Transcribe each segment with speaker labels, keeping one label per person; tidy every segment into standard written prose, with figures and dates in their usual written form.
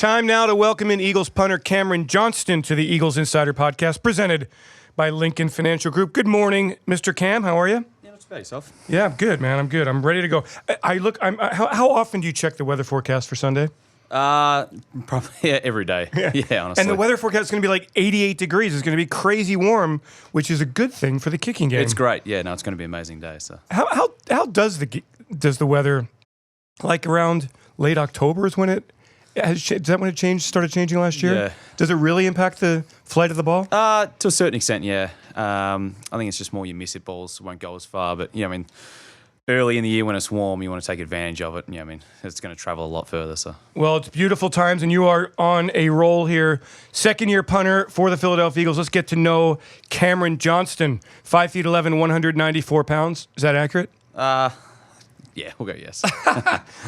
Speaker 1: Time now to welcome in Eagles punter Cameron Johnston to the Eagles Insider Podcast, presented by Lincoln Financial Group. Good morning, Mr. Cam. How are you?
Speaker 2: Yeah, not too bad, yourself.
Speaker 1: Yeah, I'm good, man. I'm good. I'm ready to go. How often do you check the weather forecast for Sunday?
Speaker 2: Probably every day. Yeah, honestly.
Speaker 1: And the weather forecast is going to be like 88 degrees. It's going to be crazy warm, which is a good thing for the kicking game.
Speaker 2: It's great. Yeah, no, it's going to be an amazing day. So
Speaker 1: How does the weather, like around late October is when it is that when it started changing last year?
Speaker 2: Yeah.
Speaker 1: Does it really impact the flight of the ball?
Speaker 2: To a certain extent, yeah. I think it's just more you miss it, balls won't go as far. But early in the year when it's warm, you want to take advantage of it. And, it's going to travel a lot further. So
Speaker 1: Well, it's beautiful times, and you are on a roll here. Second-year punter for the Philadelphia Eagles. Let's get to know Cameron Johnston, 5'11", 194 pounds. Is that accurate?
Speaker 2: yeah, we'll go yes.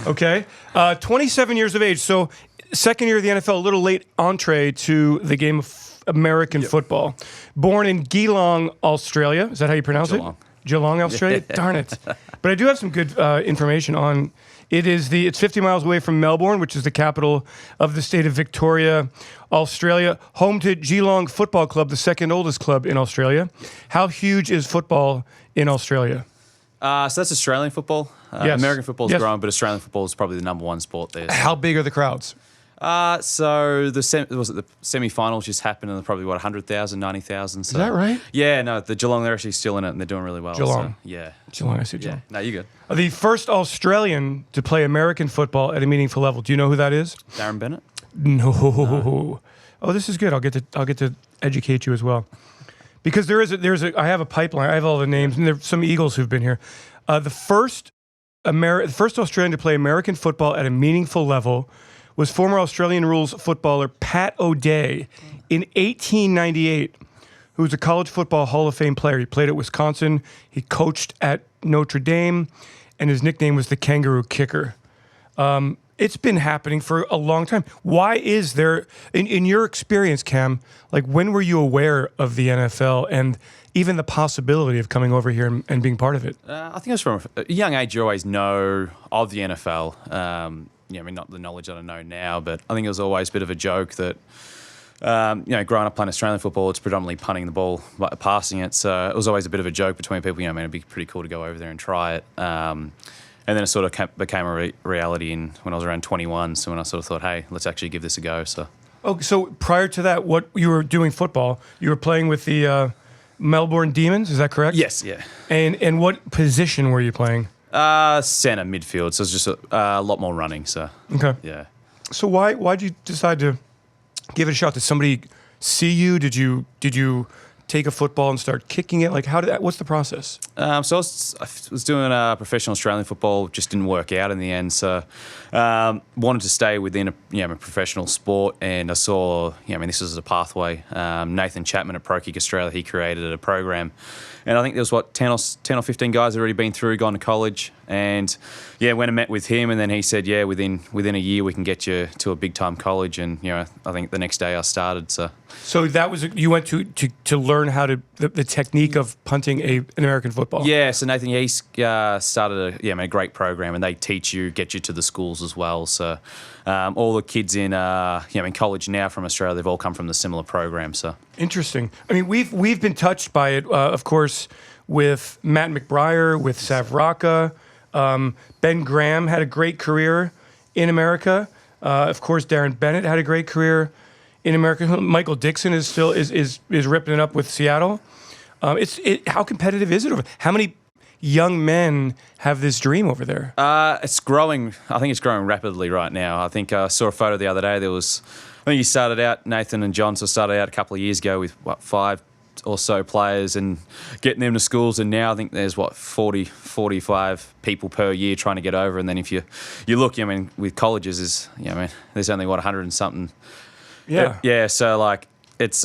Speaker 1: Okay. 27 years of age. So second year of the NFL, a little late entree to the game of American football. Born in Geelong, Australia. Is that how you pronounce
Speaker 2: Geelong.
Speaker 1: it? Geelong, Australia?
Speaker 2: Yeah.
Speaker 1: Darn it. But I do have some good information on it. It's 50 miles away from Melbourne, which is the capital of the state of Victoria, Australia. Home to Geelong Football Club, the second oldest club in Australia. How huge is football in Australia?
Speaker 2: So that's Australian football.
Speaker 1: Yes.
Speaker 2: American football's
Speaker 1: Yes.
Speaker 2: growing, but Australian football is probably the number one sport there.
Speaker 1: How big are the crowds?
Speaker 2: So the semi-finals just happened, and they're probably 100,000, 90,000. So.
Speaker 1: Is that right?
Speaker 2: Yeah, no, the Geelong, they're actually still in it, and they're doing really well.
Speaker 1: Geelong.
Speaker 2: So, yeah.
Speaker 1: Geelong, I see
Speaker 2: Yeah.
Speaker 1: Geelong.
Speaker 2: No, you're good.
Speaker 1: The first Australian to play American football at a meaningful level. Do you know who that is?
Speaker 2: Erin Bennett.
Speaker 1: No. Oh, this is good. I'll get to educate you as well, because I have a pipeline. I have all the names, and there's some Eagles who've been here. The first Australian to play American football at a meaningful level was former Australian rules footballer Pat O'Day in 1898, who was a college football Hall of Fame player. He played at Wisconsin. He coached at Notre Dame, and his nickname was the Kangaroo Kicker. It's been happening for a long time. Why is there, in your experience, Cam, like when were you aware of the NFL and even the possibility of coming over here and being part of it?
Speaker 2: I think it was from a young age. You always know of the NFL. Not the knowledge that I know now, but I think it was always a bit of a joke that, growing up playing Australian football, it's predominantly punting the ball, like passing it. So it was always a bit of a joke between people. It'd be pretty cool to go over there and try it. And then it sort of became a reality when I was around 21. So when I sort of thought, hey, let's actually give this a go. So.
Speaker 1: Oh, so prior to that, what you were doing football, you were playing with the Melbourne Demons, is that correct?
Speaker 2: Yes, yeah.
Speaker 1: And what position were you playing?
Speaker 2: Center, midfield. So it's just a lot more running. So
Speaker 1: Okay.
Speaker 2: yeah.
Speaker 1: So why'd you decide to give it a shot? Did somebody see you? Did you take a football and start kicking it? Like what's the process?
Speaker 2: So I was doing professional Australian football, just didn't work out in the end. So wanted to stay within a professional sport, and I saw, this is a pathway. Nathan Chapman at Pro Kick Australia, he created a program. And I think there was 10 or 15 guys that had already been through, gone to college. And went and met with him, and then he said, within a year we can get you to a big time college. And I think the next day I started. So
Speaker 1: that was you went to learn how to the technique of punting an American football.
Speaker 2: Yeah, so Nathan, he started a great program, and they get you to the schools as well. So all the kids in college now from Australia, they've all come from the similar program. So
Speaker 1: interesting. I mean, we've been touched by it, of course, with Matt McBriar, with Sav Rocca. Ben Graham had a great career in America. Of course, Erin Bennett had a great career in America. Michael Dixon is still is ripping it up with Seattle. How competitive is it over? How many young men have this dream over there?
Speaker 2: It's growing. I think it's growing rapidly right now. I think I saw a photo the other day. I think he started out, Nathan and John started out a couple of years ago with 5 or so players and getting them to schools, and now I think there's 40, 45 people per year trying to get over. And then if you look, with colleges there's only 100 and something.
Speaker 1: Yeah.
Speaker 2: Yeah, so it's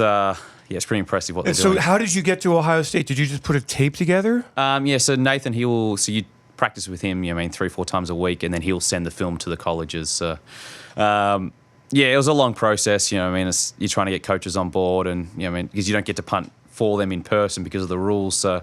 Speaker 2: it's pretty impressive what they're doing.
Speaker 1: So how did you get to Ohio State? Did you just put a tape together?
Speaker 2: So Nathan, you practice with him, 3-4 times a week, and then he'll send the film to the colleges. So it was a long process, you're trying to get coaches on board, and because you don't get to punt for them in person because of the rules. So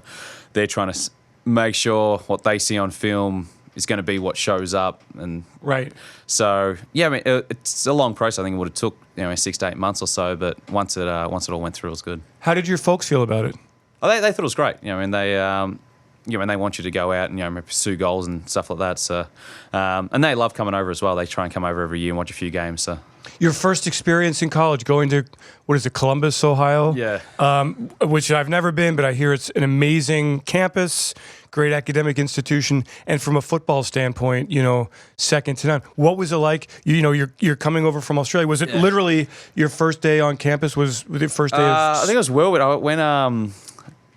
Speaker 2: they're trying to make sure what they see on film is going to be what shows up. And
Speaker 1: Right.
Speaker 2: so, yeah, I mean, it's a long process. I think it would have took 6 to 8 months or so, but once it all went through, it was good.
Speaker 1: How did your folks feel about it?
Speaker 2: Oh, they thought it was great. I mean, they want you to go out and pursue goals and stuff like that. So, and they love coming over as well. They try and come over every year and watch a few games. So,
Speaker 1: Your first experience in college, going to, what is it, Columbus, Ohio?
Speaker 2: yeah.
Speaker 1: Which I've never been, but I hear it's an amazing campus, great academic institution, and from a football standpoint, second to none. What was it like? You're coming over from Australia. Was it literally your first day on campus? Was the first day of...
Speaker 2: I think it was Whirlwood. I went...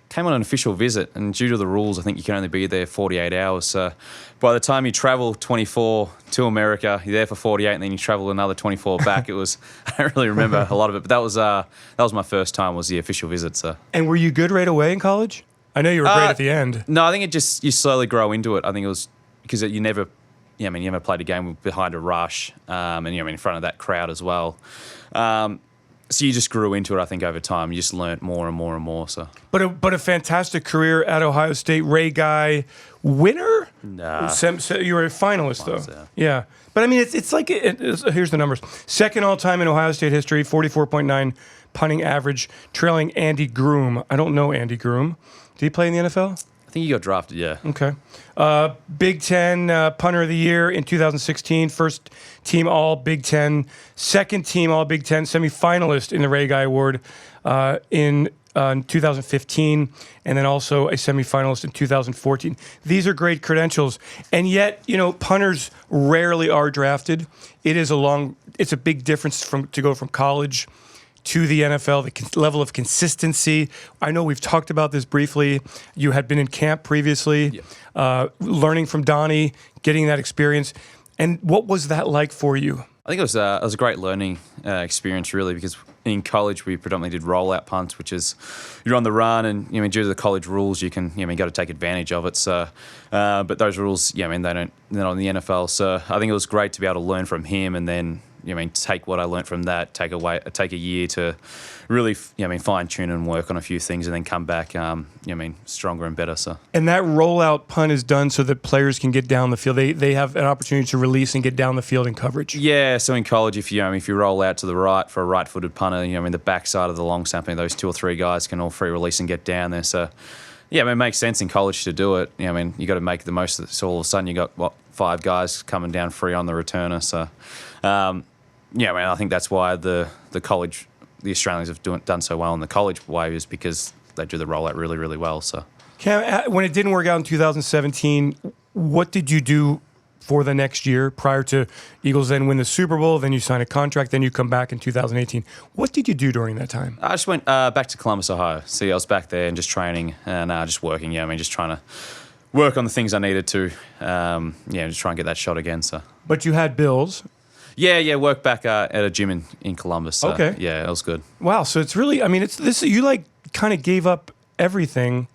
Speaker 2: came on an official visit, and due to the rules, I think you can only be there 48 hours. So by the time you travel 24 to America, you're there for 48, and then you travel another 24 back. It was, I don't really remember a lot of it, but that was my first time, was the official visit. So.
Speaker 1: And were you good right away in college? I know you were great at the end.
Speaker 2: No, I think you slowly grow into it. I think it was because you never played a game behind a rush, and in front of that crowd as well. So you just grew into it, I think, over time. You just learnt more and more and more. So,
Speaker 1: but a fantastic career at Ohio State. Ray Guy, winner?
Speaker 2: Nah.
Speaker 1: You were a finalist, though.
Speaker 2: Yeah.
Speaker 1: Yeah. But I mean, it's like, here's the numbers. Second all time in Ohio State history, 44.9 punting average, trailing Andy Groom. I don't know Andy Groom. Did he play in the NFL?
Speaker 2: I think you got drafted, yeah.
Speaker 1: Okay. Big Ten Punter of the Year in 2016. First team All Big Ten. Second team All Big Ten. Semifinalist in the Ray Guy Award in 2015. And then also a semifinalist in 2014. These are great credentials. And yet, punters rarely are drafted. It's a big difference to go from college to the NFL, the level of consistency. I know we've talked about this briefly. You had been in camp previously, learning from Donnie, getting that experience. And what was that like for you?
Speaker 2: I think it was a great learning experience, really, because in college we predominantly did rollout punts, which is you're on the run, and due to the college rules, you can got to take advantage of it. So, but those rules, they're not in the NFL. So I think it was great to be able to learn from him, and then take what I learned from that, take a year to really, fine tune and work on a few things, and then come back, stronger and better. So. And
Speaker 1: that rollout punt is done so that players can get down the field. They have an opportunity to release and get down the field in coverage.
Speaker 2: Yeah. So in college, if you roll out to the right for a right-footed punter, the backside of the long snapper, those 2 or 3 guys can all free release and get down there. So. Yeah, it makes sense in college to do it. You got to make the most of it. So all of a sudden, you got 5 guys coming down free on the returner. So, I think that's why the Australians have done so well in the college way, is because they do the rollout really, really well. So,
Speaker 1: Cam, when it didn't work out in 2017, what did you do for the next year prior to Eagles then win the Super Bowl, then you sign a contract, then you come back in 2018? What did you do during that time?
Speaker 2: I just went back to Columbus, Ohio. So I was back there and just training and just working. Just trying to work on the things I needed to. Just try and get that shot again. So.
Speaker 1: But you had bills.
Speaker 2: Yeah, worked back at a gym in Columbus. So,
Speaker 1: okay.
Speaker 2: Yeah, it was good.
Speaker 1: Wow, so it's really, it's this, you kind of gave up everything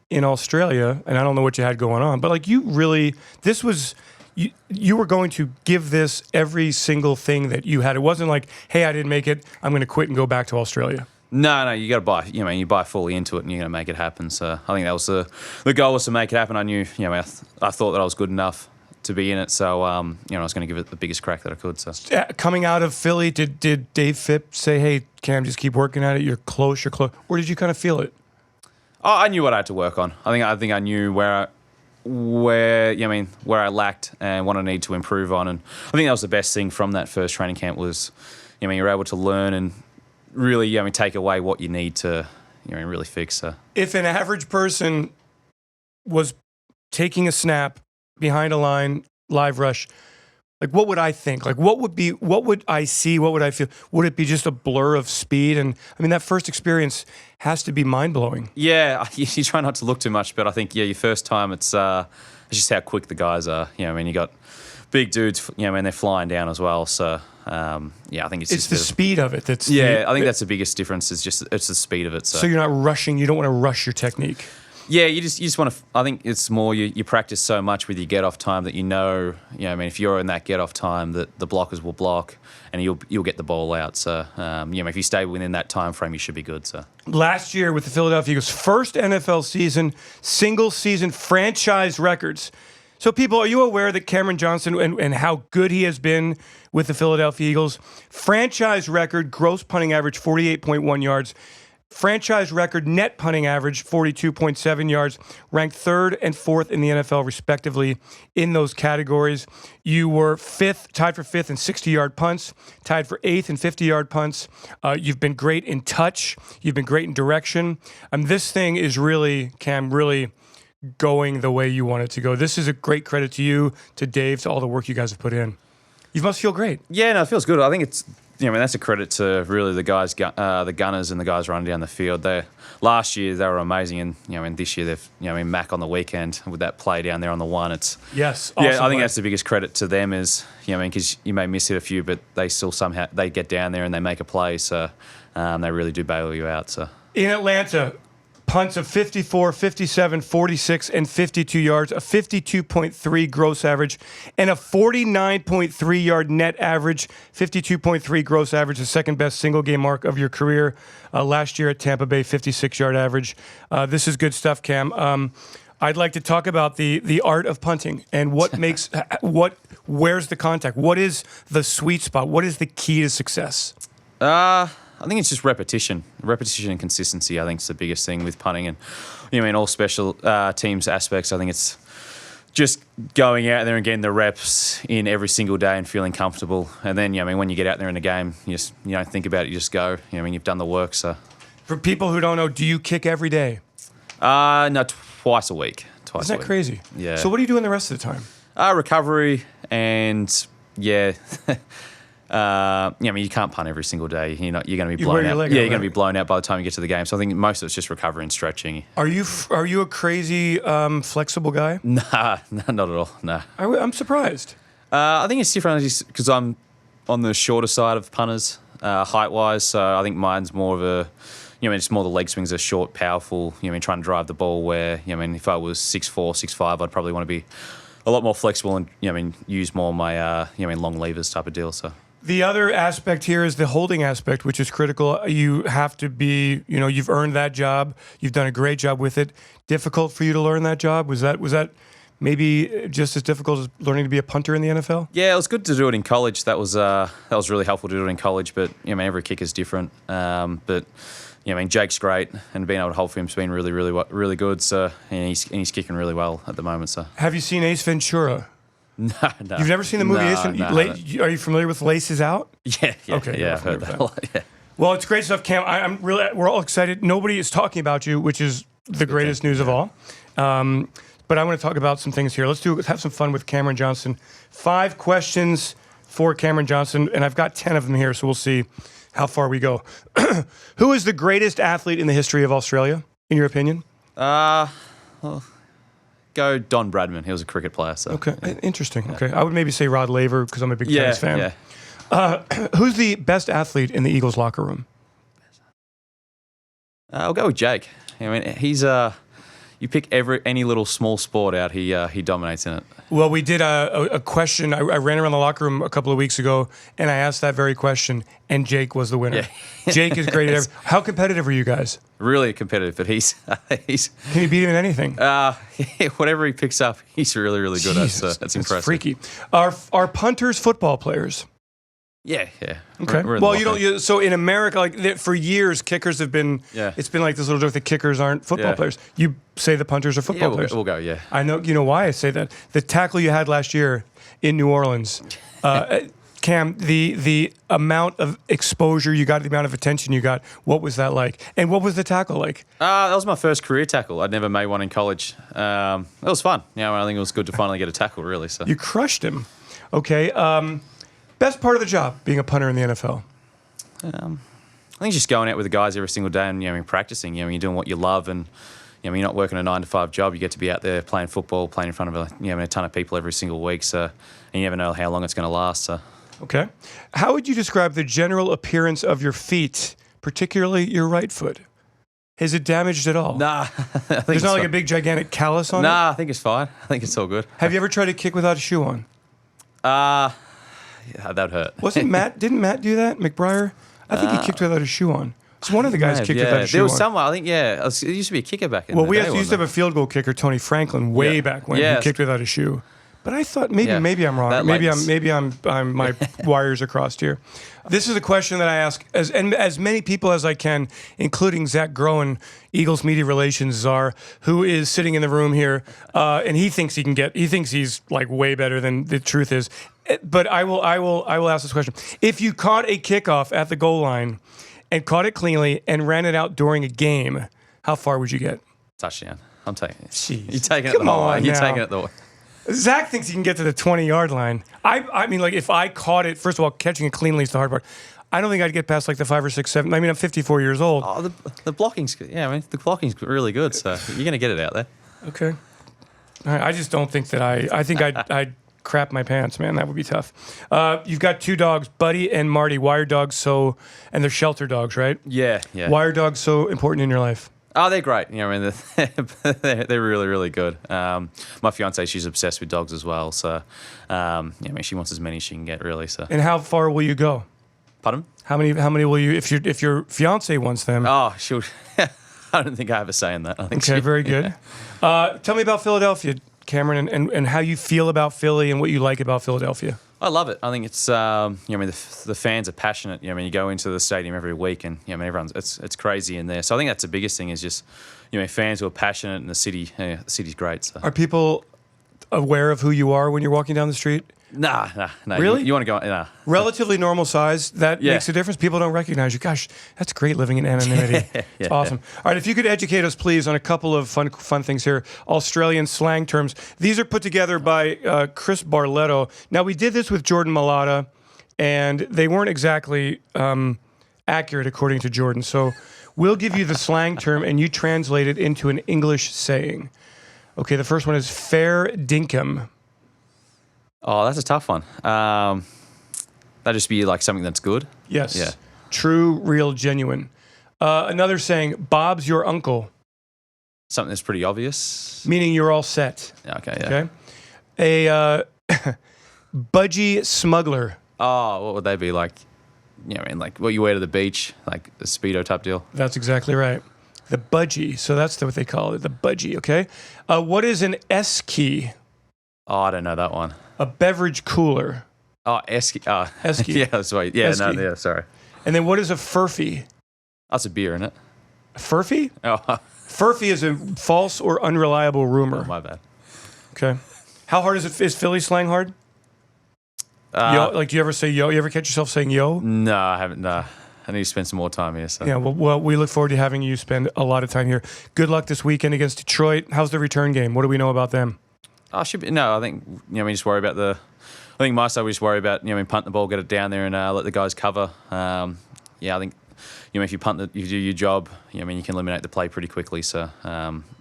Speaker 1: in Australia, and I don't know what you had going on, but you really, this was... You were going to give this every single thing that you had. It wasn't like, hey, I didn't make it, I'm going to quit and go back to Australia.
Speaker 2: No, you got to buy. You buy fully into it, and you're going to make it happen. So I think that was the goal, was to make it happen. I knew, I thought that I was good enough to be in it. So I was going to give it the biggest crack that I could. So
Speaker 1: coming out of Philly, did Dave Phipp say, hey, Cam, just keep working at it. You're close, or did you kind of feel it?
Speaker 2: Oh, I knew what I had to work on. I think I knew where I lacked and what I need to improve on. And I think that was the best thing from that first training camp was, you're able to learn and really, take away what you need to, really fix. So.
Speaker 1: If an average person was taking a snap behind a line, live rush, what would I think? What would I see? What would I feel? Would it be just a blur of speed? And that first experience has to be mind-blowing.
Speaker 2: Yeah, you try not to look too much, but I think, your first time, it's just how quick the guys are. You got big dudes, and they're flying down as well. So, I think it's just
Speaker 1: the speed of it. I
Speaker 2: think that's the biggest difference. It's the speed of it.
Speaker 1: So you're not rushing. You don't want to rush your technique.
Speaker 2: Yeah, you just want to. I think it's more you practice so much with your get off time that if you're in that get off time, that the blockers will block and you'll get the ball out. So if you stay within that time frame, you should be good. So
Speaker 1: last year with the Philadelphia Eagles, first NFL season, single season franchise records. So, people, are you aware that Cameron Johnston and how good he has been with the Philadelphia Eagles? Franchise record gross punting average 48.1 yards. Franchise record net punting average 42.7 yards. Ranked third and fourth in the NFL, respectively, in those categories. You were tied for fifth in 60-yard punts, tied for eighth in 50-yard punts. You've been great in touch. You've been great in direction. This thing is really, Cam, really going the way you want it to go. This is a great credit to you, to Dave, to all the work you guys have put in. You must feel great.
Speaker 2: Yeah, no, it feels good. I think it's, that's a credit to really the guys, the gunners and the guys running down the field. Last year they were amazing, and this year they've, Mac on the weekend with that play down there on the one. It's
Speaker 1: awesome
Speaker 2: I think
Speaker 1: play.
Speaker 2: that's the biggest credit to them is, because you may miss it a few, but they still somehow they get down there and they make a play. So they really do bail you out. So
Speaker 1: in Atlanta, punts of 54, 57, 46, and 52 yards, a 52.3 gross average, and a 49.3 yard net average, 52.3 gross average, the second best single game mark of your career. Last year at Tampa Bay, 56 yard average. This is good stuff, Cam. I'd like to talk about the art of punting and what makes where's the contact? What is the sweet spot? What is the key to success?
Speaker 2: I think it's just repetition and consistency. I think is the biggest thing with punting, and all special teams aspects. I think it's just going out there and getting the reps in every single day and feeling comfortable. And then, when you get out there in the game, you don't think about it. You just go. You've done the work. So,
Speaker 1: for people who don't know, do you kick every day?
Speaker 2: No, twice a week.
Speaker 1: Isn't that crazy?
Speaker 2: Yeah.
Speaker 1: So what are you doing the rest of the time?
Speaker 2: Recovery and yeah. You can't punt every single day. You're going to be blown out. You're going to be blown out by the time you get to the game. So I think most of it's just recovery and stretching.
Speaker 1: Are you a crazy flexible guy?
Speaker 2: Nah, not at all. Nah.
Speaker 1: I'm surprised.
Speaker 2: I think it's different because I'm on the shorter side of punters, height wise. So I think mine's more of a, it's more the leg swings are short, powerful. Trying to drive the ball. Where if I was 6'4", 6'5", I'd probably want to be a lot more flexible and use more my long levers type of deal. So.
Speaker 1: The other aspect here is the holding aspect, which is critical. You have to be, you've earned that job. You've done a great job with it. Difficult for you to learn that job? Was that maybe just as difficult as learning to be a punter in the NFL?
Speaker 2: Yeah, it was good to do it in college. That was really helpful to do it in college. But every kick is different. But Jake's great, and being able to hold for him's been really, really, really good. So and he's kicking really well at the moment. So
Speaker 1: have you seen Ace Ventura?
Speaker 2: No.
Speaker 1: You've never seen the movie Ace Ventura?
Speaker 2: No.
Speaker 1: Are you familiar with Laces Out?
Speaker 2: Yeah.
Speaker 1: Okay.
Speaker 2: Yeah, I've heard that a lot. Yeah.
Speaker 1: Well, it's great stuff, Cam. We're all excited. Nobody is talking about you, which is the greatest news of all. But I want to talk about some things here. Let's have some fun with Cameron Johnston. 5 questions for Cameron Johnston, and I've got 10 of them here, so we'll see how far we go. Who is the greatest athlete in the history of Australia, in your opinion?
Speaker 2: Go Don Bradman. He was a cricket player. So.
Speaker 1: Okay, interesting. Okay, I would maybe say Rod Laver because I'm a big tennis fan.
Speaker 2: Yeah.
Speaker 1: Who's the best athlete in the Eagles locker room?
Speaker 2: I'll go with Jake. He's you pick any little small sport out, he dominates in it.
Speaker 1: Well, we did a question. I ran around the locker room a couple of weeks ago, and I asked that very question, and Jake was the winner. Yeah. Jake is great at How competitive are you guys?
Speaker 2: Really competitive, but he's
Speaker 1: Can you beat him in anything?
Speaker 2: Whatever he picks up, he's really, really good at. So that's impressive.
Speaker 1: That's freaky. Are punters football players?
Speaker 2: Yeah.
Speaker 1: Okay. Well, so in America, for years, kickers have been. Yeah. It's been like this little joke that kickers aren't football players. You say the punters are football players.
Speaker 2: We'll go. Yeah.
Speaker 1: I know. You know why I say that? The tackle you had last year in New Orleans, Cam. The amount of exposure you got, the amount of attention you got. What was that like? And what was the tackle like?
Speaker 2: That was my first career tackle. I'd never made one in college. It was fun. I think it was good to finally get a tackle. Really. So
Speaker 1: you crushed him. Okay. Best part of the job, being a punter in the NFL?
Speaker 2: I think just going out with the guys every single day and practicing. You're doing what you love, and you're not working a 9-to-5 job. You get to be out there playing football, playing in front of a ton of people every single week. So, and you never know how long it's going to last. So,
Speaker 1: okay, how would you describe the general appearance of your feet, particularly your right foot? Is it damaged at all?
Speaker 2: Nah,
Speaker 1: there's not like a big gigantic callus on it.
Speaker 2: Nah, I think it's fine. I think it's all good.
Speaker 1: Have you ever tried to kick without a shoe on?
Speaker 2: Yeah, that hurt.
Speaker 1: Wasn't Matt? Didn't Matt do that? McBriar? I think he kicked without a shoe on. It's one of the guys kicked without a shoe on.
Speaker 2: There was someone, I think, it used to be a kicker back in the day.
Speaker 1: Well, we used to have a field goal kicker, Tony Franklin, way back when, who kicked without a shoe. But I thought maybe I'm wrong.
Speaker 2: That
Speaker 1: Maybe I'm my wires are crossed here. This is a question that I ask as many people as I can, including Zach Groen, Eagles media relations czar, who is sitting in the room here, and he thinks he's like way better than the truth is. But I will ask this question: if you caught a kickoff at the goal line and caught it cleanly and ran it out during a game, how far would you get?
Speaker 2: Touchdown. I'm taking it.
Speaker 1: Jeez.
Speaker 2: You're taking it the whole way. You're taking it the way.
Speaker 1: Zach thinks he can get to the 20-yard line. I mean, like, if I caught it, first of all, catching it cleanly is the hard part. I don't think I'd get past like the 5 or 6, 7. I mean, I'm 54 years old.
Speaker 2: Oh, the blocking's the blocking's really good. So you're gonna get it out there.
Speaker 1: Okay. All right. I just don't think that I think I'd crap my pants, man. That would be tough. You've got 2 dogs, Buddy and Marty. Why are dogs and they're shelter dogs, right?
Speaker 2: Yeah.
Speaker 1: Why are dogs so important in your life?
Speaker 2: Oh, they're great. I mean, they're really, really good. My fiance, she's obsessed with dogs as well. So, I mean, she wants as many as she can get, really. So.
Speaker 1: And how far will you go?
Speaker 2: Pardon?
Speaker 1: How many will you? If your fiance wants them?
Speaker 2: Oh, she'll. I don't think I have a say in that. I think
Speaker 1: okay, very good. Tell me about Philadelphia, Cameron, and how you feel about Philly and what you like about Philadelphia.
Speaker 2: I love it. I think it's, I mean, the fans are passionate. I mean, you go into the stadium every week, and I mean, it's crazy in there. So I think that's the biggest thing is just, fans who are passionate, and the city's great. So.
Speaker 1: Are people aware of who you are when you're walking down the street?
Speaker 2: Nah.
Speaker 1: Really?
Speaker 2: You want to go? Nah.
Speaker 1: Relatively normal size. That makes a difference. People don't recognize you. Gosh, that's great living in anonymity. It's awesome. All right, if you could educate us, please, on a couple of fun things here. Australian slang terms. These are put together by Chris Barletto. Now, we did this with Jordan Mailata, and they weren't exactly accurate according to Jordan. So we'll give you the slang term, and you translate it into an English saying. Okay, the first one is fair dinkum.
Speaker 2: Oh, that's a tough one. That'd just be like something that's good.
Speaker 1: Yes.
Speaker 2: Yeah.
Speaker 1: True, real, genuine. Another saying, Bob's your uncle.
Speaker 2: Something that's pretty obvious.
Speaker 1: Meaning you're all set.
Speaker 2: Okay, yeah.
Speaker 1: Okay. A budgie smuggler.
Speaker 2: Oh, what would they be like? I mean, like what you wear to the beach, like a Speedo type deal.
Speaker 1: That's exactly right. The budgie. So that's what they call it, the budgie, okay? What is an esky?
Speaker 2: Oh, I don't know that one.
Speaker 1: A beverage cooler.
Speaker 2: Oh, esky. Oh.
Speaker 1: Esky.
Speaker 2: Yeah, that's right. Yeah,
Speaker 1: esky.
Speaker 2: no, yeah, sorry.
Speaker 1: And then what is a furphy?
Speaker 2: That's a beer, isn't it?
Speaker 1: A furphy?
Speaker 2: Oh.
Speaker 1: Furphy is a false or unreliable rumor.
Speaker 2: Oh, my bad.
Speaker 1: Okay. How hard is it? Is Philly slang hard? Yo, like, do you ever say yo? You ever catch yourself saying yo?
Speaker 2: No, I haven't. No. I need to spend some more time here. So.
Speaker 1: Yeah, well, we look forward to having you spend a lot of time here. Good luck this weekend against Detroit. How's the return game? What do we know about them?
Speaker 2: I think we just worry about I think my side we just worry about punt the ball, get it down there, and let the guys cover. I think if you you do your job, you can eliminate the play pretty quickly. So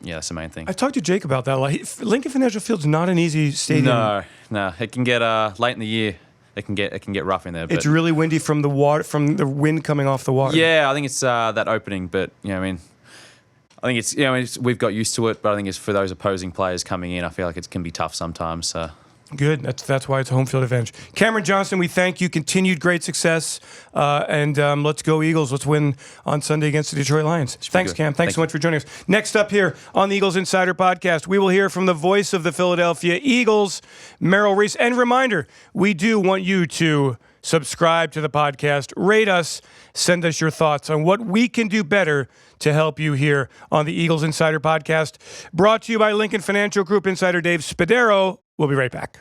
Speaker 2: that's the main thing.
Speaker 1: I talked to Jake about that. Like, Lincoln Financial Field's not an easy stadium.
Speaker 2: No, it can get late in the year. It can get rough in there. But
Speaker 1: it's really windy from the wind coming off the water.
Speaker 2: Yeah, I think it's that opening, but I think it's we've got used to it, but I think it's for those opposing players coming in. I feel like it can be tough sometimes. So.
Speaker 1: Good. That's why it's a home field advantage. Cameron Johnston, we thank you. Continued great success, and let's go Eagles. Let's win on Sunday against the Detroit Lions. Thanks, Cam. Thanks so much for joining us. Next up here on the Eagles Insider Podcast, we will hear from the voice of the Philadelphia Eagles, Merrill Reese. And reminder, we do want you to subscribe to the podcast, rate us, send us your thoughts on what we can do better to help you here on the Eagles Insider Podcast. Brought to you by Lincoln Financial Group Insider Dave Spadaro. We'll be right back.